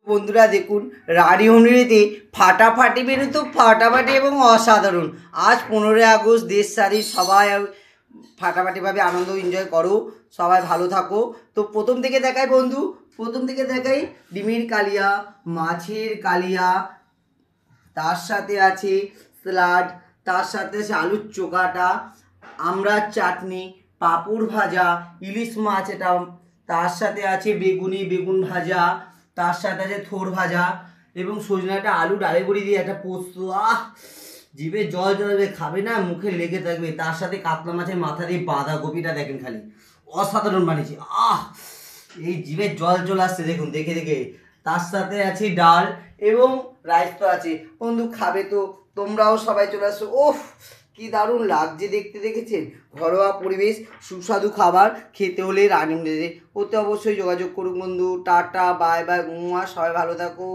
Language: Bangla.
বন্ধুরা দেখুন, রানী হোমরিতে ফাটাফাটি মেনু তো ফাটাফাটি এবং অসাধারণ। আজ 15ই আগস্ট, দেশ স্বাধীন, সবাই ফাটাফাটিভাবে আনন্দ এনজয় করো, সবাই ভালো থাকো। তো প্রথম থেকে দেখাই বন্ধু, প্রথম থেকে দেখাই ডিমের কালিয়া, মাছের কালিয়া, তার সাথে আছে স্যালাড, তার সাথে আছে আলুর চোখাটা, আমড়ার চাটনি, পাঁপড় ভাজা, ইলিশ মাছ এটা, তার সাথে আছে বেগুন ভাজা, তার সাথে আছে থোড় ভাজা এবং সজনাটা আলু ডালে বড়ি দিয়ে একটা পোস্ত। জিভে জল জল খাবে না, মুখে লেগে থাকবে। তার সাথে কাতলা মাছের মাথা দিয়ে বাঁধাকপিটা দেখেন খালি অসাধারণ বানিয়েছি। এই জিভে জল চলে আসছে দেখুন দেখে দেখে। তার সাথে আছে ডাল এবং রাইস তো আছে। বন্ধু খাবে তো, তোমরাও সবাই চলে আসো। কি দারুণ লাগছে দেখতে, দেখেছেন? ঘরোয়া পরিবেশ, সুস্বাদু খাবার খেতে হলে রানী হোমরিতে ওতে অবশ্যই যোগাযোগ করুন বন্ধু। টাটা, বাই বাই, সবাই ভালো থাকো।